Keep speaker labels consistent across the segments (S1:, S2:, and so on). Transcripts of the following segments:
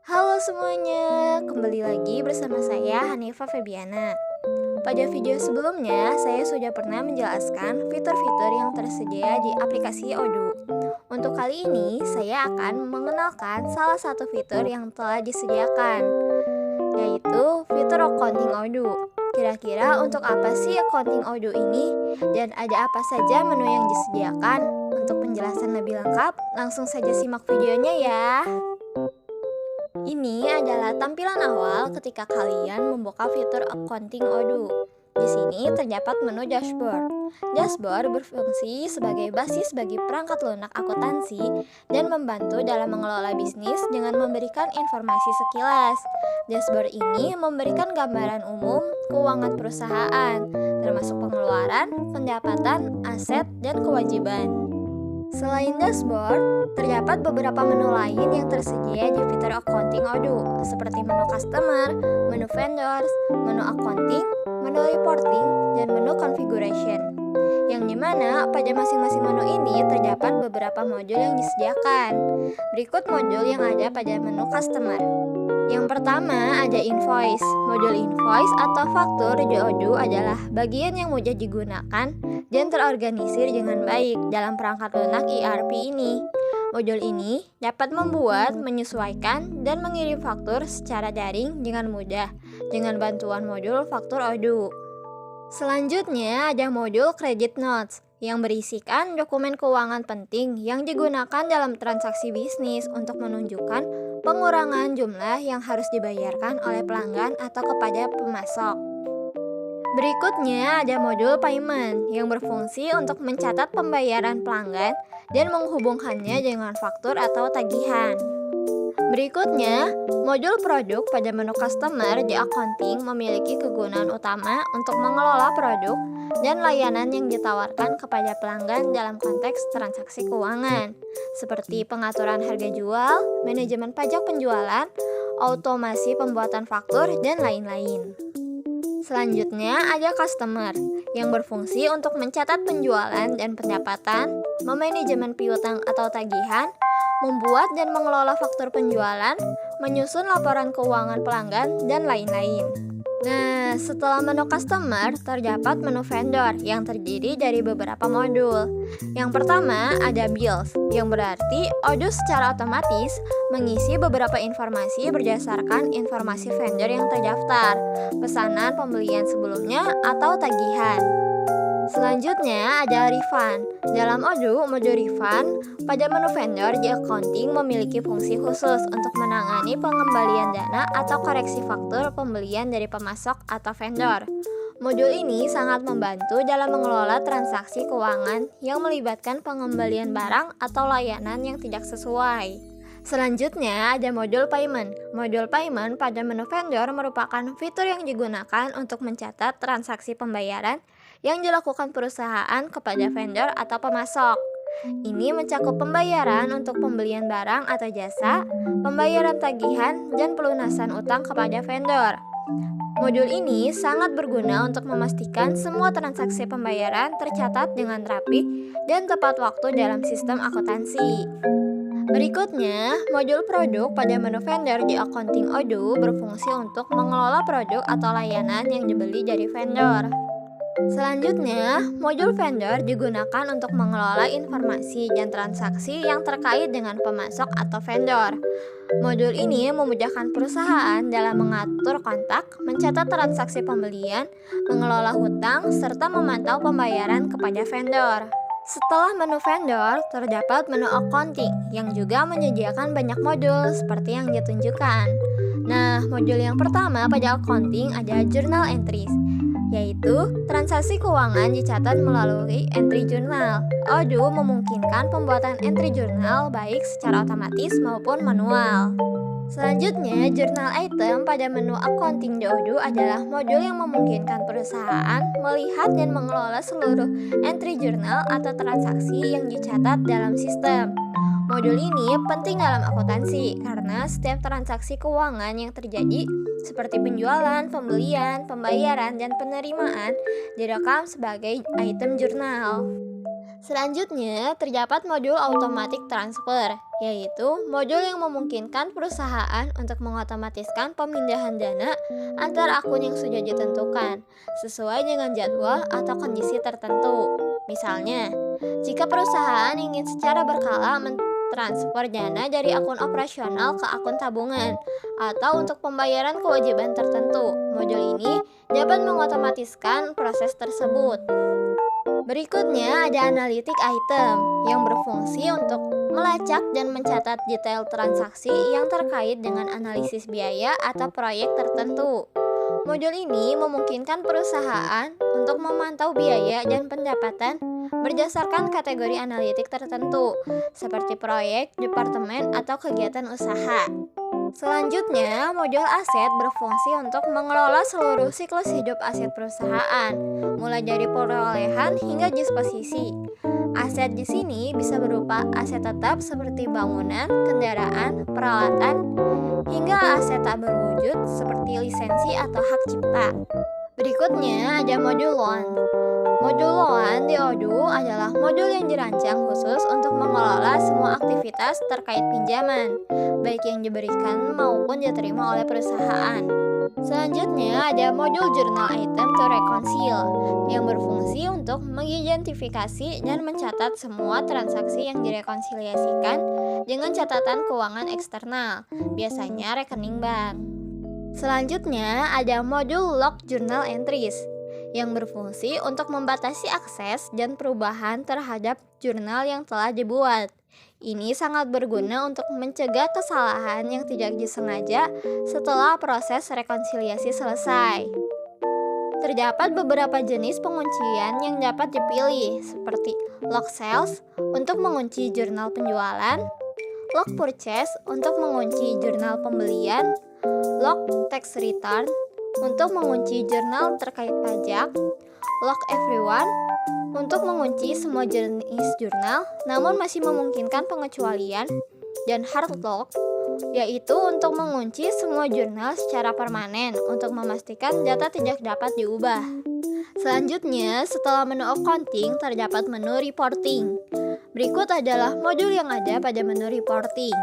S1: Halo semuanya, kembali lagi bersama saya Hanifa Febiana. Pada video sebelumnya, saya sudah pernah menjelaskan fitur-fitur yang tersedia di aplikasi Odoo. Untuk kali ini, saya akan mengenalkan salah satu fitur yang telah disediakan, yaitu fitur accounting Odoo. Kira-kira untuk apa sih accounting Odoo ini? Dan ada apa saja menu yang disediakan? Untuk penjelasan lebih lengkap, langsung saja simak videonya ya. Ini adalah tampilan awal ketika kalian membuka fitur accounting Odoo. Di sini terdapat menu dashboard. Dashboard berfungsi sebagai basis bagi perangkat lunak akuntansi dan membantu dalam mengelola bisnis dengan memberikan informasi sekilas. Dashboard ini memberikan gambaran umum keuangan perusahaan, termasuk pengeluaran, pendapatan, aset, dan kewajiban. Selain dashboard, terdapat beberapa menu lain yang tersedia di fitur accounting Odoo, seperti menu customer, menu vendors, menu accounting, menu reporting, dan menu configuration. Yang dimana pada masing-masing menu ini terdapat beberapa modul yang disediakan. Berikut modul yang ada pada menu customer. Yang pertama ada invoice. Modul invoice atau faktur di Odoo adalah bagian yang mudah digunakan dan terorganisir dengan baik dalam perangkat lunak ERP ini. Modul ini dapat membuat, menyesuaikan, dan mengirim faktur secara daring dengan mudah dengan bantuan modul faktur Odoo. Selanjutnya ada modul credit notes yang berisikan dokumen keuangan penting yang digunakan dalam transaksi bisnis untuk menunjukkan pengurangan jumlah yang harus dibayarkan oleh pelanggan atau kepada pemasok. Berikutnya ada modul payment yang berfungsi untuk mencatat pembayaran pelanggan dan menghubungkannya dengan faktur atau tagihan. Berikutnya, modul produk pada menu customer di accounting memiliki kegunaan utama untuk mengelola produk dan layanan yang ditawarkan kepada pelanggan dalam konteks transaksi keuangan, seperti pengaturan harga jual, manajemen pajak penjualan, otomasi pembuatan faktur, dan lain-lain. Selanjutnya ada customer yang berfungsi untuk mencatat penjualan dan pendapatan, memanajemen piutang atau tagihan, membuat dan mengelola faktur penjualan, menyusun laporan keuangan pelanggan, dan lain-lain. Nah, setelah menu customer, terdapat menu vendor yang terdiri dari beberapa modul. Yang pertama ada bills, yang berarti Odoo secara otomatis mengisi beberapa informasi berdasarkan informasi vendor yang terdaftar, pesanan pembelian sebelumnya, atau tagihan. Selanjutnya ada refund. Dalam Odoo, modul refund pada menu vendor di accounting memiliki fungsi khusus untuk menangani pengembalian dana atau koreksi faktur pembelian dari pemasok atau vendor. Modul ini sangat membantu dalam mengelola transaksi keuangan yang melibatkan pengembalian barang atau layanan yang tidak sesuai. Selanjutnya ada modul payment. Modul payment pada menu vendor merupakan fitur yang digunakan untuk mencatat transaksi pembayaran yang dilakukan perusahaan kepada vendor atau pemasok. Ini mencakup pembayaran untuk pembelian barang atau jasa, pembayaran tagihan, dan pelunasan utang kepada vendor. Modul ini sangat berguna untuk memastikan semua transaksi pembayaran tercatat dengan rapi dan tepat waktu dalam sistem akuntansi. Berikutnya, modul produk pada menu vendor di accounting Odoo berfungsi untuk mengelola produk atau layanan yang dibeli dari vendor. Selanjutnya, modul vendor digunakan untuk mengelola informasi dan transaksi yang terkait dengan pemasok atau vendor. Modul ini memudahkan perusahaan dalam mengatur kontak, mencatat transaksi pembelian, mengelola hutang, serta memantau pembayaran kepada vendor. Setelah menu vendor, terdapat menu accounting yang juga menyediakan banyak modul seperti yang ditunjukkan. Nah, modul yang pertama pada accounting ada journal entries, yaitu transaksi keuangan dicatat melalui entry journal. Odoo memungkinkan pembuatan entry journal baik secara otomatis maupun manual. Selanjutnya, journal item pada menu accounting di Odoo adalah modul yang memungkinkan perusahaan melihat dan mengelola seluruh entry journal atau transaksi yang dicatat dalam sistem. Modul ini penting dalam akuntansi karena setiap transaksi keuangan yang terjadi seperti penjualan, pembelian, pembayaran, dan penerimaan direkam sebagai item jurnal. Selanjutnya, terdapat modul automatic transfer yaitu modul yang memungkinkan perusahaan untuk mengotomatiskan pemindahan dana antar akun yang sudah ditentukan sesuai dengan jadwal atau kondisi tertentu. Misalnya, jika perusahaan ingin secara berkala mentransfer dana dari akun operasional ke akun tabungan atau untuk pembayaran kewajiban tertentu, modul ini dapat mengotomatiskan proses tersebut. Berikutnya ada analitik item yang berfungsi untuk melacak dan mencatat detail transaksi yang terkait dengan analisis biaya atau proyek tertentu. Modul ini memungkinkan perusahaan untuk memantau biaya dan pendapatan berdasarkan kategori analitik tertentu, seperti proyek, departemen, atau kegiatan usaha. Selanjutnya, modul aset berfungsi untuk mengelola seluruh siklus hidup aset perusahaan, mulai dari perolehan hingga disposisi. Aset di sini bisa berupa aset tetap seperti bangunan, kendaraan, peralatan, hingga aset tak berwujud seperti lisensi atau hak cipta. Berikutnya ada modul loan. Modul loan di Odoo adalah modul yang dirancang khusus untuk mengelola semua aktivitas terkait pinjaman, baik yang diberikan maupun diterima oleh perusahaan. Selanjutnya ada modul journal item to reconcile yang berfungsi untuk mengidentifikasi dan mencatat semua transaksi yang direkonsiliasikan dengan catatan keuangan eksternal, biasanya rekening bank. Selanjutnya ada modul log journal entries yang berfungsi untuk membatasi akses dan perubahan terhadap jurnal yang telah dibuat. Ini sangat berguna untuk mencegah kesalahan yang tidak disengaja setelah proses rekonsiliasi selesai. Terdapat beberapa jenis penguncian yang dapat dipilih, seperti log sales untuk mengunci jurnal penjualan, log purchase untuk mengunci jurnal pembelian, log tax return untuk mengunci jurnal terkait pajak, log everyone untuk mengunci semua jenis jurnal namun masih memungkinkan pengecualian, dan hard log yaitu untuk mengunci semua jurnal secara permanen untuk memastikan data tidak dapat diubah. Selanjutnya, setelah menu accounting terdapat menu reporting. Berikut adalah modul yang ada pada menu reporting.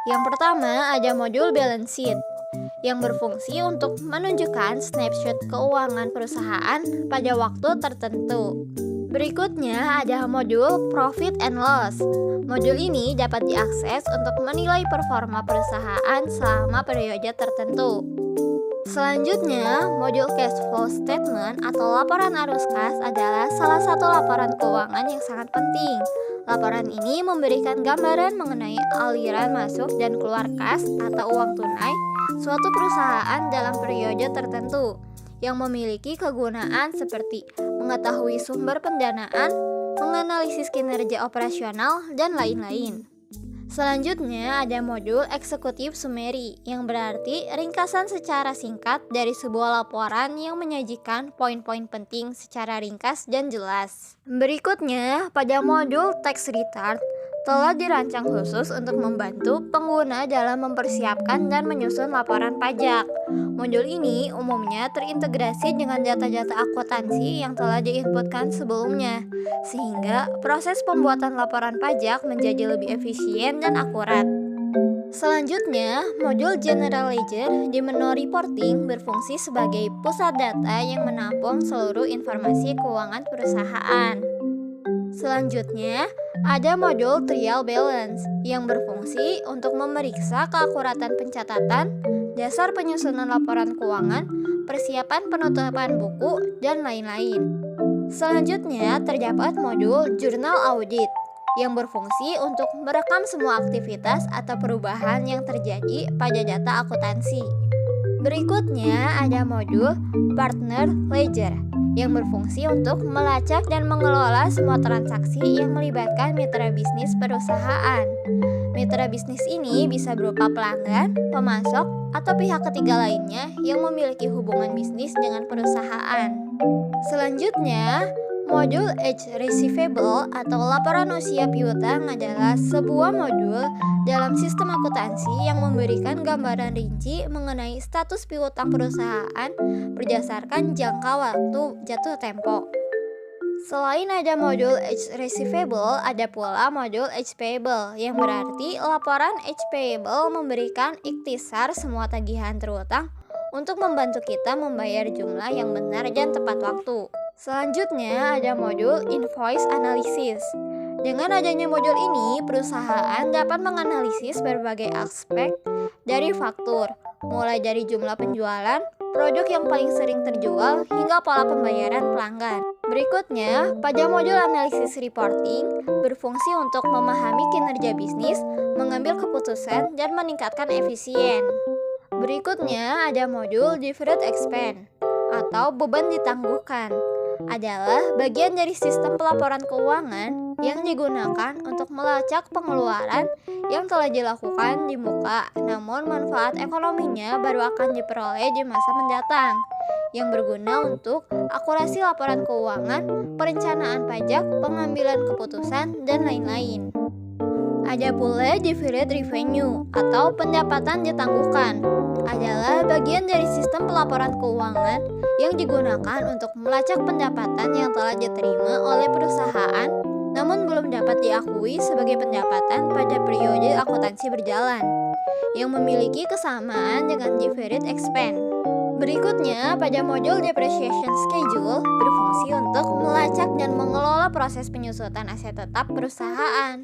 S1: Yang pertama ada modul balance sheet yang berfungsi untuk menunjukkan snapshot keuangan perusahaan pada waktu tertentu. Berikutnya ada modul profit and loss. Modul ini dapat diakses untuk menilai performa perusahaan selama periode tertentu. Selanjutnya, modul cash flow statement atau laporan arus kas adalah salah satu laporan keuangan yang sangat penting. Laporan ini memberikan gambaran mengenai aliran masuk dan keluar kas atau uang tunai suatu perusahaan dalam periode tertentu yang memiliki kegunaan seperti mengetahui sumber pendanaan, menganalisis kinerja operasional, dan lain-lain. Selanjutnya ada modul eksekutif summary yang berarti ringkasan secara singkat dari sebuah laporan yang menyajikan poin-poin penting secara ringkas dan jelas. Berikutnya, pada modul tax return telah dirancang khusus untuk membantu pengguna dalam mempersiapkan dan menyusun laporan pajak. Modul ini umumnya terintegrasi dengan data-data akuntansi yang telah diinputkan sebelumnya, sehingga proses pembuatan laporan pajak menjadi lebih efisien dan akurat. Selanjutnya, modul General Ledger di menu reporting berfungsi sebagai pusat data yang menampung seluruh informasi keuangan perusahaan. Selanjutnya, ada modul Trial Balance yang berfungsi untuk memeriksa keakuratan pencatatan, dasar penyusunan laporan keuangan, persiapan penutupan buku, dan lain-lain. Selanjutnya, terdapat modul Journal Audit yang berfungsi untuk merekam semua aktivitas atau perubahan yang terjadi pada data akuntansi. Berikutnya ada modul Partner Ledger yang berfungsi untuk melacak dan mengelola semua transaksi yang melibatkan mitra bisnis perusahaan. Mitra bisnis ini bisa berupa pelanggan, pemasok, atau pihak ketiga lainnya yang memiliki hubungan bisnis dengan perusahaan. Selanjutnya, modul Age Receivable atau laporan usia piutang adalah sebuah modul dalam sistem akuntansi yang memberikan gambaran rinci mengenai status piutang perusahaan berdasarkan jangka waktu jatuh tempo. Selain ada modul Age Receivable, ada pula modul Age Payable, yang berarti laporan Age Payable memberikan ikhtisar semua tagihan terutang untuk membantu kita membayar jumlah yang benar dan tepat waktu. Selanjutnya ada modul Invoice Analysis. Dengan adanya modul ini, perusahaan dapat menganalisis berbagai aspek dari faktur, mulai dari jumlah penjualan, produk yang paling sering terjual, hingga pola pembayaran pelanggan. Berikutnya, pada modul Analysis Reporting berfungsi untuk memahami kinerja bisnis, mengambil keputusan, dan meningkatkan efisien. Berikutnya ada modul Deferred Expense atau beban ditangguhkan. Adalah bagian dari sistem pelaporan keuangan yang digunakan untuk melacak pengeluaran yang telah dilakukan di muka, namun manfaat ekonominya baru akan diperoleh di masa mendatang, yang berguna untuk akurasi laporan keuangan, perencanaan pajak, pengambilan keputusan, dan lain-lain. Ada pula Deferred Revenue atau pendapatan ditangguhkan. Adalah bagian dari sistem pelaporan keuangan yang digunakan untuk melacak pendapatan yang telah diterima oleh perusahaan namun belum dapat diakui sebagai pendapatan pada periode akuntansi berjalan, yang memiliki kesamaan dengan Deferred Expense. Berikutnya, pada modul Depreciation Schedule berfungsi untuk melacak dan mengelola proses penyusutan aset tetap perusahaan.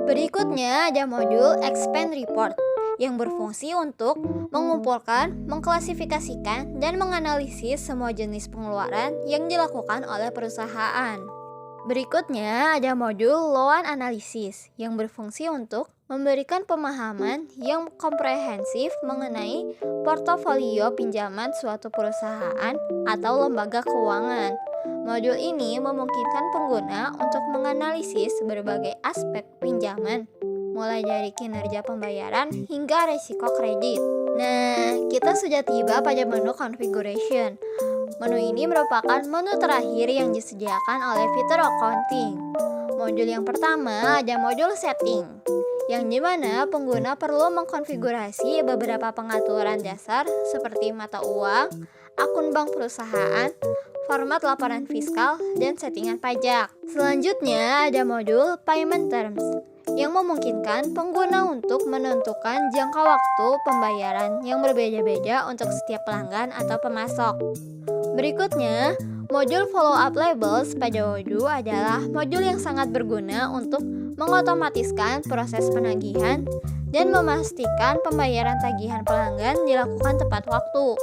S1: Berikutnya ada modul Expense Report yang berfungsi untuk mengumpulkan, mengklasifikasikan, dan menganalisis semua jenis pengeluaran yang dilakukan oleh perusahaan. Berikutnya ada modul Loan Analysis yang berfungsi untuk memberikan pemahaman yang komprehensif mengenai portofolio pinjaman suatu perusahaan atau lembaga keuangan. Modul ini memungkinkan pengguna untuk menganalisis berbagai aspek pinjaman, mulai dari kinerja pembayaran hingga risiko kredit. Nah, kita sudah tiba pada menu Configuration. Menu ini merupakan menu terakhir yang disediakan oleh fitur accounting. Modul yang pertama ada modul Setting, yang dimana pengguna perlu mengkonfigurasi beberapa pengaturan dasar seperti mata uang, akun bank perusahaan, format laporan fiskal, dan settingan pajak. Selanjutnya ada modul Payment Terms, yang memungkinkan pengguna untuk menentukan jangka waktu pembayaran yang berbeda-beda untuk setiap pelanggan atau pemasok. Berikutnya, modul Follow Up Labels pada Odoo adalah modul yang sangat berguna untuk mengotomatiskan proses penagihan dan memastikan pembayaran tagihan pelanggan dilakukan tepat waktu.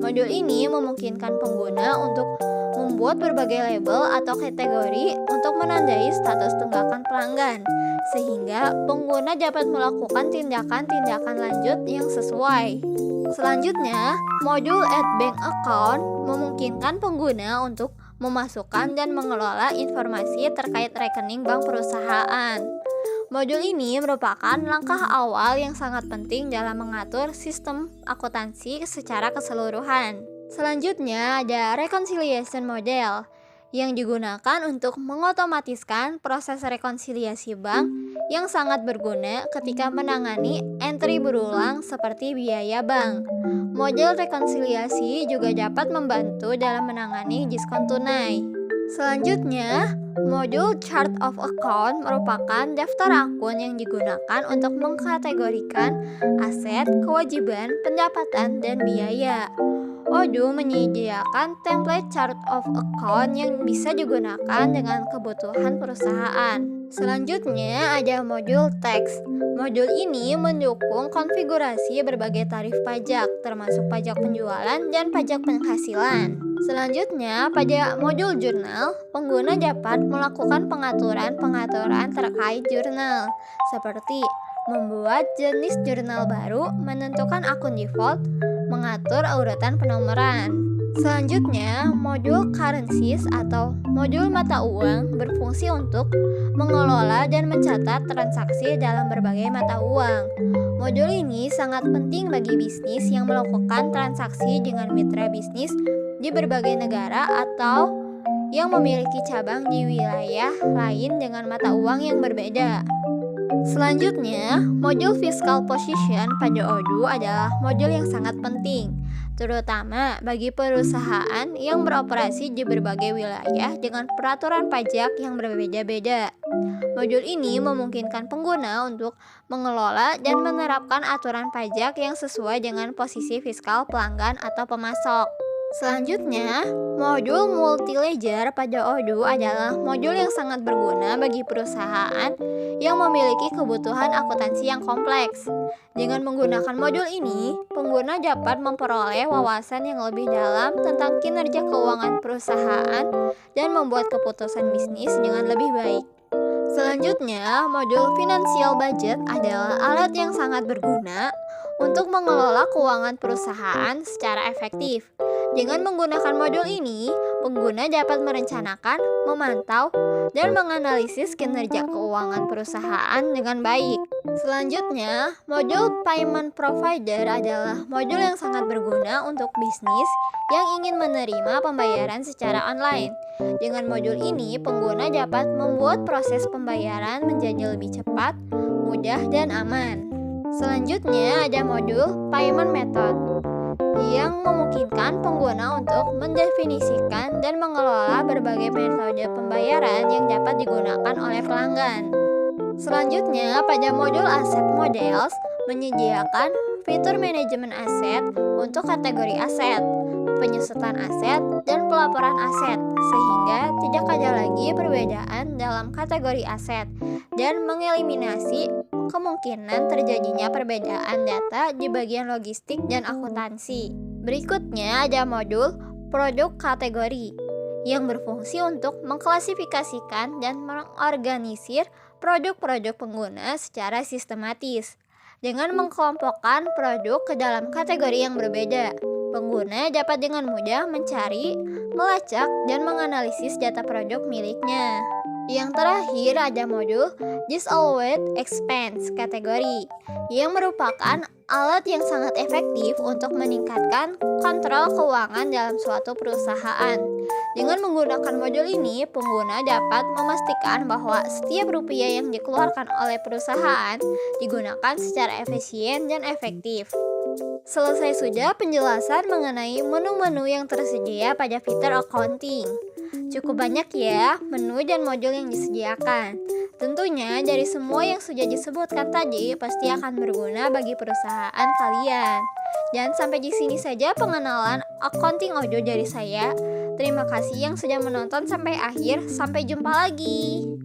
S1: Modul ini memungkinkan pengguna untuk membuat berbagai label atau kategori untuk menandai status tunggakan pelanggan, sehingga pengguna dapat melakukan tindakan-tindakan lanjut yang sesuai. Selanjutnya, modul Add Bank Account memungkinkan pengguna untuk memasukkan dan mengelola informasi terkait rekening bank perusahaan. Modul ini merupakan langkah awal yang sangat penting dalam mengatur sistem akuntansi secara keseluruhan. Selanjutnya ada Reconciliation Model yang digunakan untuk mengotomatiskan proses rekonsiliasi bank yang sangat berguna ketika menangani entry berulang seperti biaya bank. Model rekonsiliasi juga dapat membantu dalam menangani diskon tunai. Selanjutnya, modul Chart of Account merupakan daftar akun yang digunakan untuk mengkategorikan aset, kewajiban, pendapatan, dan biaya. Odoo menyediakan template chart of account yang bisa digunakan dengan kebutuhan perusahaan. Selanjutnya ada modul tax. Modul ini mendukung konfigurasi berbagai tarif pajak, termasuk pajak penjualan dan pajak penghasilan. Selanjutnya, pada modul jurnal, pengguna dapat melakukan pengaturan-pengaturan terkait jurnal, seperti membuat jenis jurnal baru, menentukan akun default, mengatur urutan penomoran. Selanjutnya, modul currencies atau modul mata uang berfungsi untuk mengelola dan mencatat transaksi dalam berbagai mata uang. Modul ini sangat penting bagi bisnis yang melakukan transaksi dengan mitra bisnis di berbagai negara atau yang memiliki cabang di wilayah lain dengan mata uang yang berbeda. Selanjutnya, modul Fiscal Position pada Odoo adalah modul yang sangat penting. terutama bagi perusahaan yang beroperasi di berbagai wilayah dengan peraturan pajak yang berbeda-beda. Modul ini memungkinkan pengguna untuk mengelola dan menerapkan aturan pajak yang sesuai dengan posisi fiskal pelanggan atau pemasok. Selanjutnya, modul multi-ledger pada Odoo adalah modul yang sangat berguna bagi perusahaan yang memiliki kebutuhan akuntansi yang kompleks. Dengan menggunakan modul ini, pengguna dapat memperoleh wawasan yang lebih dalam tentang kinerja keuangan perusahaan dan membuat keputusan bisnis dengan lebih baik. Selanjutnya, modul Financial Budget adalah alat yang sangat berguna untuk mengelola keuangan perusahaan secara efektif. Dengan menggunakan modul ini, pengguna dapat merencanakan, memantau, dan menganalisis kinerja keuangan perusahaan dengan baik. Selanjutnya, modul Payment Provider adalah modul yang sangat berguna untuk bisnis yang ingin menerima pembayaran secara online. Dengan modul ini, pengguna dapat membuat proses pembayaran menjadi lebih cepat, mudah, dan aman. Selanjutnya ada modul Payment Method yang memungkinkan pengguna untuk mendefinisikan dan mengelola berbagai metode pembayaran yang dapat digunakan oleh pelanggan. Selanjutnya, pada modul Asset Models menyediakan fitur manajemen aset untuk kategori aset, penyusutan aset, dan pelaporan aset, sehingga tidak ada lagi perbedaan dalam kategori aset dan mengeliminasi kemungkinan terjadinya perbedaan data di bagian logistik dan akuntansi. Berikutnya ada modul produk kategori yang berfungsi untuk mengklasifikasikan dan mengorganisir produk-produk pengguna secara sistematis. Dengan mengkelompokkan produk ke dalam kategori yang berbeda, pengguna dapat dengan mudah mencari, melacak, dan menganalisis data produk miliknya. Yang terakhir ada modul Disallowed Expense kategori yang merupakan alat yang sangat efektif untuk meningkatkan kontrol keuangan dalam suatu perusahaan. Dengan menggunakan modul ini, pengguna dapat memastikan bahwa setiap rupiah yang dikeluarkan oleh perusahaan digunakan secara efisien dan efektif. Selesai sudah penjelasan mengenai menu-menu yang tersedia pada fitur accounting. Cukup banyak ya menu dan modul yang disediakan. Tentunya dari semua yang sudah disebutkan tadi pasti akan berguna bagi perusahaan kalian. Dan sampai di sini saja pengenalan accounting Odoo dari saya. Terima kasih yang sudah menonton sampai akhir. Sampai jumpa lagi.